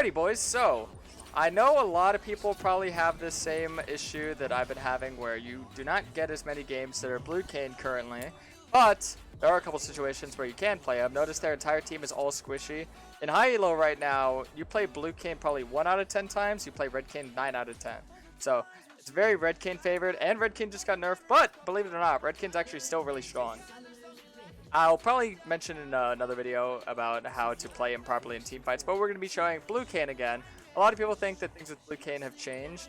Alrighty boys, so I know a lot of people probably have this same issue that I've been having where you do not get as many games that are blue Kayn currently, but there are a couple situations where you can play them. Notice their entire team is all squishy. In high elo right now, you play blue Kayn probably 1 out of 10 times, you play red Kayn 9 out of 10. So it's very red Kayn favored, and red Kayn just got nerfed, but believe it or not, red Kayn's actually still really strong. I'll probably mention in another video about how to play him properly in team fights, but we're going to be showing blue Kayn again. A lot of people think that things with blue Kayn have changed.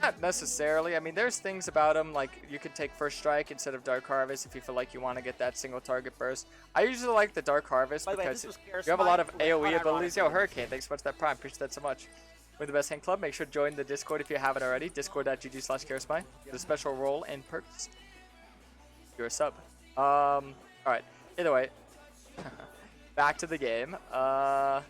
Not necessarily. I mean, there's things about him, like you can take First Strike instead of Dark Harvest if you feel like you want to get that single target burst. I usually like the Dark Harvest because you have a lot of AoE abilities. Yo, Hurricane, thanks so much for that Prime. Appreciate that so much. We're the Best Hand Club. Make sure to join the Discord if you haven't already. Discord.gg/Karasmai. Get a special role and perks. You're a sub. Alright. Either way, back to the game. Probably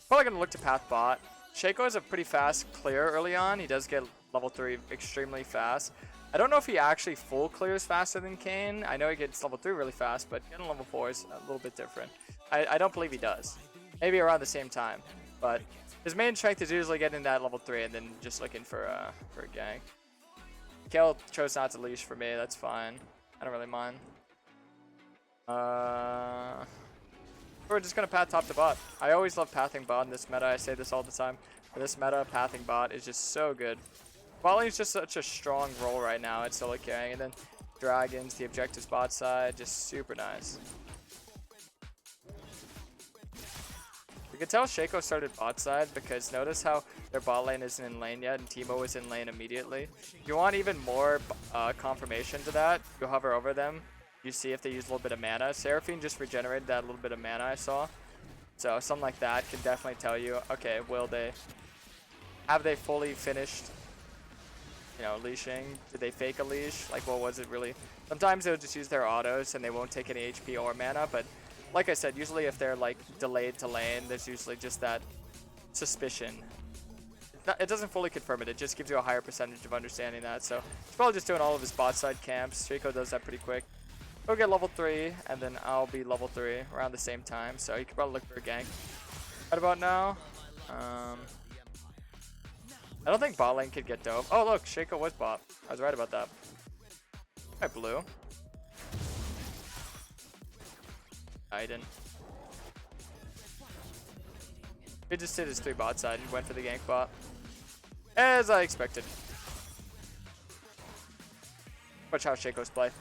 gonna look to path bot. Shaco is a pretty fast clear early on. He does get level 3 extremely fast. I don't know if he actually full clears faster than Kayn. I know he gets level 3 really fast, but getting level 4 is a little bit different. I don't believe he does. Maybe around the same time, but his main strength is usually getting that level 3 and then just looking for a gank. Kayle chose not to leash for me. That's fine. I don't really mind. We're just gonna path top to bot. I always love pathing bot in this meta. I say this all the time. For this meta, pathing bot is just so good. Bot lane is just such a strong role right now. It's solo carrying, and then dragons, the objectives bot side, just super nice. You can tell Shaco started bot side because notice how their bot lane isn't in lane yet, and Teemo is in lane immediately. If you want even more confirmation to that, you hover over them. You see if they use a little bit of mana. Seraphine just regenerated that little bit of mana I saw. So something like that can definitely tell you, okay, have they fully finished, you know, leashing? Did they fake a leash? Like, what was it really? Sometimes they'll just use their autos and they won't take any HP or mana, but like I said, usually if they're like delayed to lane, there's usually just that suspicion. It doesn't fully confirm it, it just gives you a higher percentage of understanding that. So he's probably just doing all of his bot side camps. Shaco does that pretty quick. He'll get level 3, and then I'll be level 3 around the same time, so you can probably look for a gank. Right about now, I don't think bot lane could get dope. Oh look, Shaco was bot. I was right about that. I blue. I didn't. He just did his 3 bot side and went for the gank bot. As I expected. Watch how Shaco's play.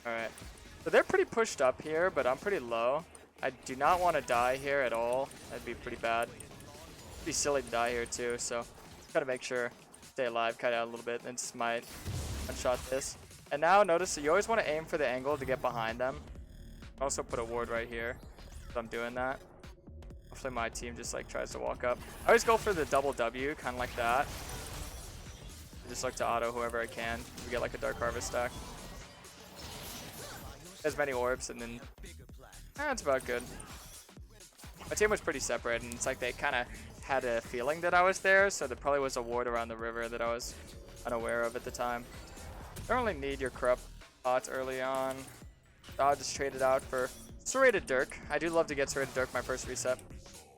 Alright, so they're pretty pushed up here, but I'm pretty low. I do not want to die here at all. That'd be pretty bad. It'd be silly to die here too, so gotta make sure stay alive, cut out a little bit, then smite, one-shot this. And now notice that you always want to aim for the angle to get behind them. Also put a ward right here, so I'm doing that. Hopefully my team just like tries to walk up. I always go for the double W, kind of like that. I just look to auto whoever I can. We get like a Dark Harvest stack. As many orbs, and then that's about good. My team was pretty separate, and it's like they kind of had a feeling that I was there, so there probably was a ward around the river that I was unaware of at the time. Don't really need your corrupt bots early on. I'll just trade it out for Serrated Dirk. I do love to get Serrated Dirk my first reset.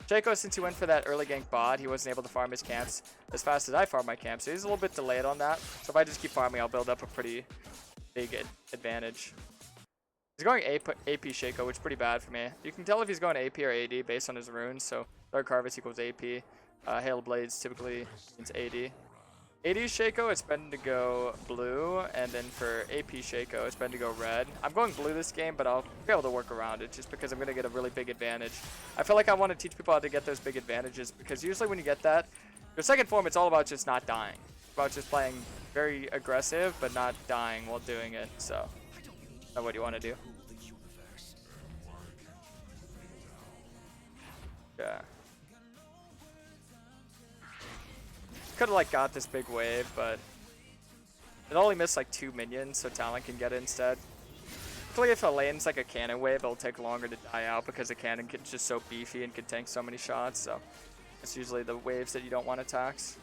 Shaco, since he went for that early gank bot, he wasn't able to farm his camps as fast as I farm my camps, so he's a little bit delayed on that. So if I just keep farming, I'll build up a pretty big advantage. He's going AP Shaco, which is pretty bad for me. You can tell if he's going AP or AD based on his runes. So Dark Harvest equals AP. Hail Blades typically means AD. AD Shaco, it's better to go blue, and then for AP Shaco, it's better to go red. I'm going blue this game, but I'll be able to work around it just because I'm going to get a really big advantage. I feel like I want to teach people how to get those big advantages because usually when you get that, your second form, it's all about just not dying. It's about just playing very aggressive, but not dying while doing it, so that's what you want to do. Yeah. Could have like got this big wave, but it only missed like 2 minions, so Talon can get it instead. Hopefully if a lane's like a cannon wave, it'll take longer to die out because the cannon is just so beefy and can tank so many shots, so it's usually the waves that you don't want to tax.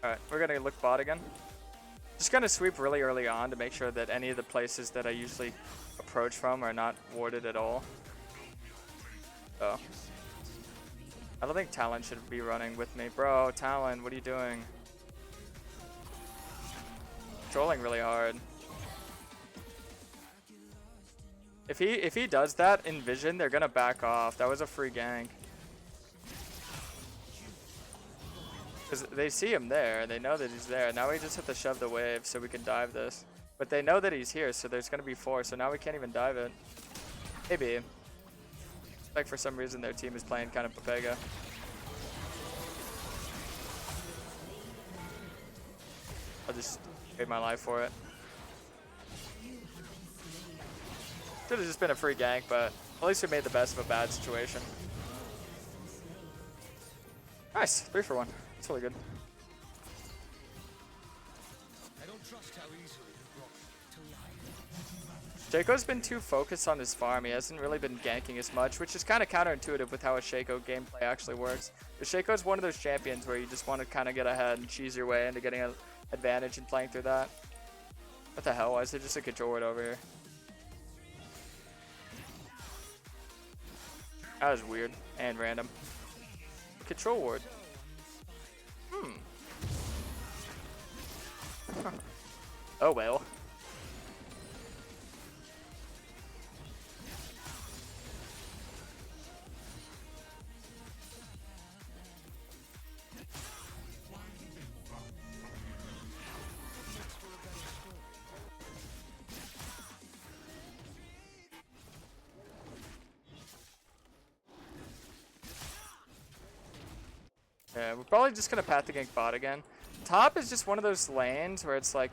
Alright, we're gonna look bot again. Just gonna sweep really early on to make sure that any of the places that I usually approach from are not warded at all. Oh. I don't think Talon should be running with me. Bro, Talon, what are you doing? Trolling really hard. If he does that in vision, they're gonna back off. That was a free gank. Because they see him there, they know that he's there. Now we just have to shove the wave so we can dive this. But they know that he's here, so there's gonna be 4, so now we can't even dive it. Maybe. Like for some reason their team is playing kind of Papega. I'll just trade my life for it. Could have just been a free gank, but at least we made the best of a bad situation. Nice, 3 for 1. That's really good. Shaco's been too focused on his farm. He hasn't really been ganking as much, which is kind of counterintuitive with how a Shaco gameplay actually works. But Shaco's one of those champions where you just want to kind of get ahead and cheese your way into getting an advantage and playing through that. What the hell? Why is there just a control ward over here? That was weird and random. Control ward. Oh well. Yeah, we're probably just gonna path the gank bot again. Top is just one of those lanes where it's like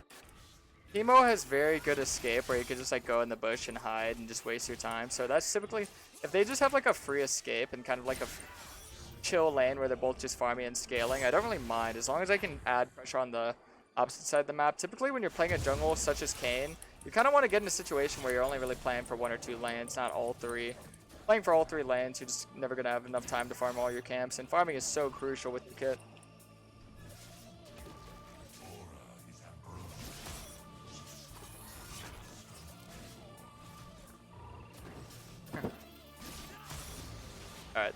Teemo has very good escape where you can just like go in the bush and hide and just waste your time. So that's typically, if they just have like a free escape and kind of like a chill lane where they're both just farming and scaling, I don't really mind as long as I can add pressure on the opposite side of the map. Typically when you're playing a jungle such as Kayn, you kind of want to get in a situation where you're only really playing for 1 or 2 lanes, not all 3. Playing for all 3 lanes, you're just never going to have enough time to farm all your camps, and farming is so crucial with your kit. Alright.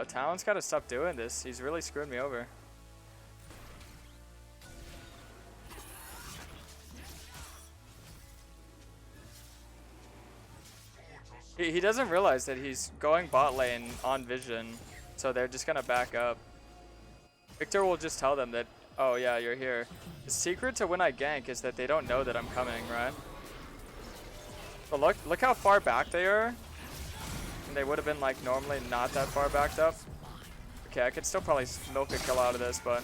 Talon's gotta stop doing this. He's really screwing me over. He doesn't realize that he's going bot lane on vision, so they're just gonna back up. Victor will just tell them that, oh yeah, you're here. The secret to when I gank is that they don't know that I'm coming, right? But look how far back they are. And they would have been like normally not that far backed up. Okay, I could still probably milk a kill out of this, but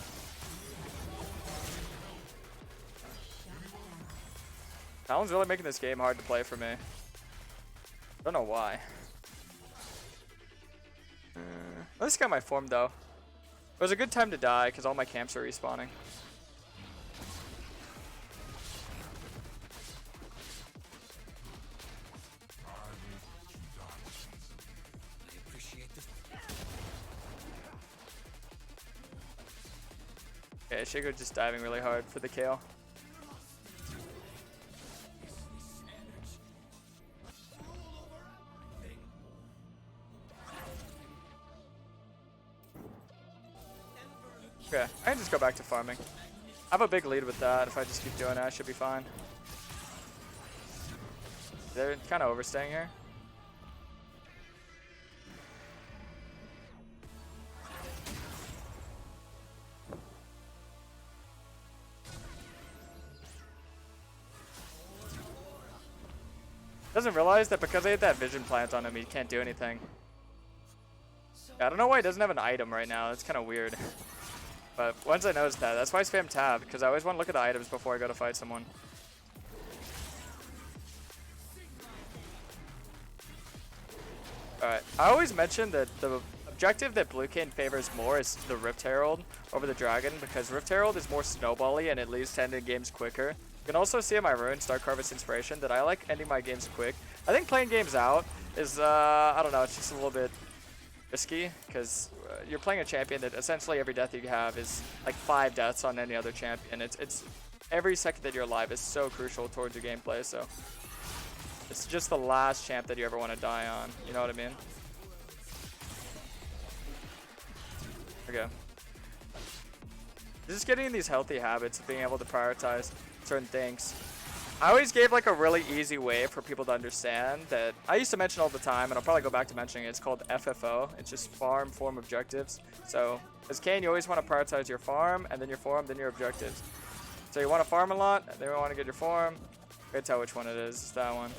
Talon's really making this game hard to play for me. Don't know why. I just got my form though. It was a good time to die because all my camps are respawning. Okay, Shaco just diving really hard for the KO. Okay, I can just go back to farming. I have a big lead with that. If I just keep doing that, I should be fine. They're kind of overstaying here. Doesn't realize that because I hit that vision plant on him, he can't do anything. Yeah, I don't know why he doesn't have an item right now. That's kind of weird. But once I noticed that, that's why I spam tab, because I always want to look at the items before I go to fight someone. Alright, I always mention that the objective that Blue Kayn favors more is the Rift Herald over the Dragon, because Rift Herald is more snowbally and it leaves to ending games quicker. You can also see in my rune, Stark Harvest Inspiration, that I like ending my games quick. I think playing games out is, I don't know, it's just a little bit risky, because you're playing a champion that essentially every death you have is like 5 deaths on any other champion. It's every second that you're alive is so crucial towards your gameplay. So it's just the last champ that you ever want to die on. You know what I mean? Okay. Just getting these healthy habits of being able to prioritize certain things. I always gave like a really easy way for people to understand that I used to mention all the time, and I'll probably go back to mentioning it. It's called FFO. It's just farm, form, objectives. So as Kayn, you always want to prioritize your farm, and then your form, then your objectives. So you want to farm a lot, and then you want to get your form. I can tell which one it is. It's that one.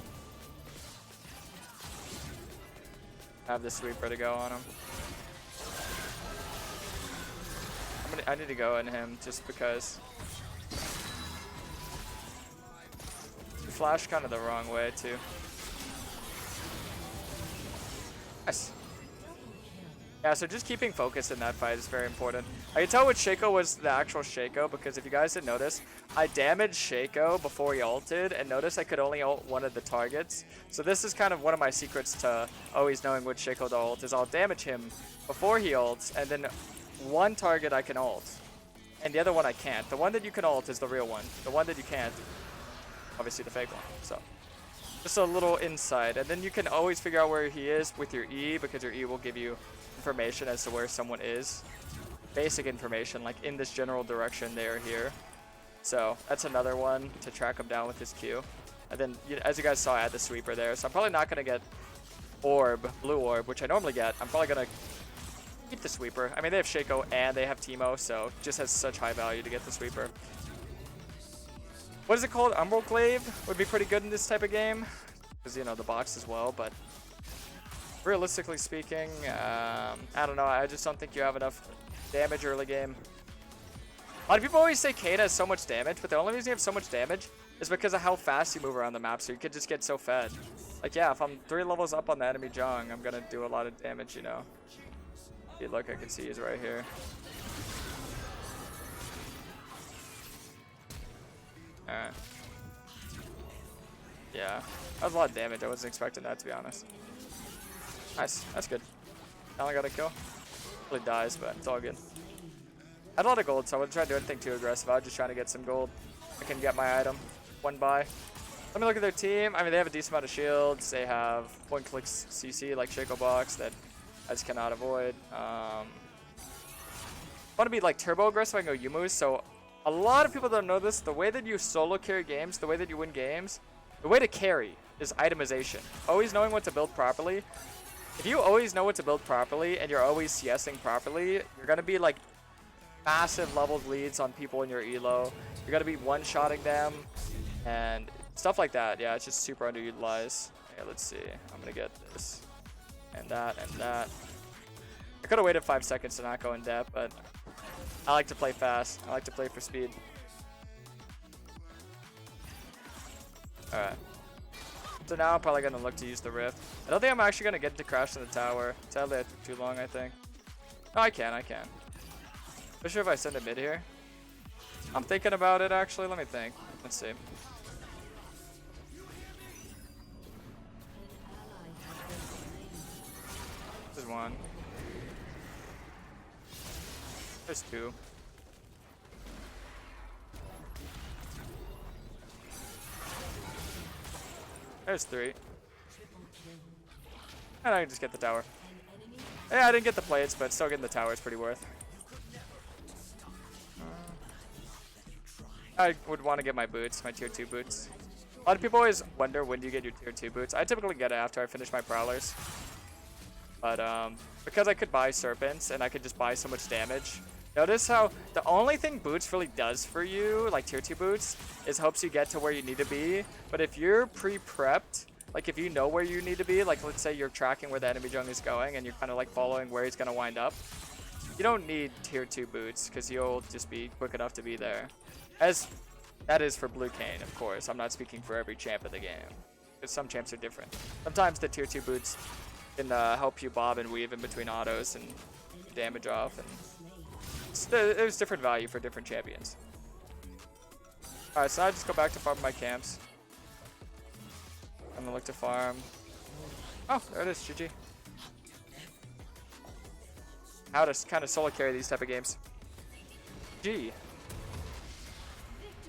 I have the sweeper to go on him. I need to go in him just because. Flash kind of the wrong way too. Nice. Yeah, so just keeping focus in that fight is very important. I can tell which Shaco was the actual Shaco because if you guys didn't notice, I damaged Shaco before he ulted, and notice I could only ult one of the targets. So this is kind of one of my secrets to always knowing which Shaco to ult is I'll damage him before he ults, and then one target I can ult, and the other one I can't. The one that you can ult is the real one. The one that you can't, obviously the fake one. So just a little insight, and then you can always figure out where he is with your E, because your E will give you information as to where someone is. Basic information, like in this general direction they are here. So that's another one to track him down with his Q. And then as you guys saw, I had the sweeper there, so I'm probably not going to get orb, blue orb, which I normally get. I'm probably going to keep the sweeper. I mean, they have Shaco and they have Teemo, so it just has such high value to get the sweeper. What is it called? Umbral Glaive would be pretty good in this type of game, because, you know, the box as well, but realistically speaking, I don't know. I just don't think you have enough damage early game. A lot of people always say Kayn has so much damage, but the only reason you have so much damage is because of how fast you move around the map, so you could just get so fed. Like, yeah, if I'm 3 levels up on the enemy Jung, I'm going to do a lot of damage, you know. Dude, look, I can see he's right here. Alright. Yeah, that was a lot of damage. I wasn't expecting that, to be honest. Nice, that's good. Now I got a kill. Really dies, but it's all good. I had a lot of gold, so I wouldn't try to do anything too aggressive. I was just trying to get some gold. I can get my item. One buy. Let me look at their team. I mean, they have a decent amount of shields. They have point-click CC like Shaco Box that I just cannot avoid. Want to be like turbo aggressive, I can go Yumu's. So a lot of people don't know this. The way that you solo carry games, the way that you win games, the way to carry is itemization. Always knowing what to build properly. If you always know what to build properly and you're always CSing properly, you're going to be like massive leveled leads on people in your elo. You're going to be one-shotting them and stuff like that. Yeah, it's just super underutilized. Okay, let's see. I'm going to get this and that and that. I could have waited 5 seconds to not go in depth, but I like to play fast. I like to play for speed. Alright. So now I'm probably going to look to use the Rift. I don't think I'm actually going to get to crash in the tower. Sadly, I took too long, I think. No, I can. Not sure if I send a mid here. I'm thinking about it, actually. Let me think. Let's see. There's one. There's two. There's three. And I can just get the tower. Yeah, I didn't get the plates, but still getting the tower is pretty worth. I would want to get my boots, my tier 2 boots. A lot of people always wonder when do you get your tier 2 boots. I typically get it after I finish my prowlers. But because I could buy serpents and I could just buy so much damage. Notice how the only thing boots really does for you, like tier 2 boots, is helps you get to where you need to be. But if you're pre-prepped, like if you know where you need to be, like let's say you're tracking where the enemy jung is going and you're kind of like following where he's going to wind up, you don't need tier 2 boots because you'll just be quick enough to be there. As that is for blue Kayn, of course. I'm not speaking for every champ of the game, because some champs are different. Sometimes the tier 2 boots can help you bob and weave in between autos and damage off, and there's different value for different champions. Alright, so I just go back to farm my camps. I'm gonna look to farm. Oh, there it is, GG. how to kind of solo carry these type of games. G.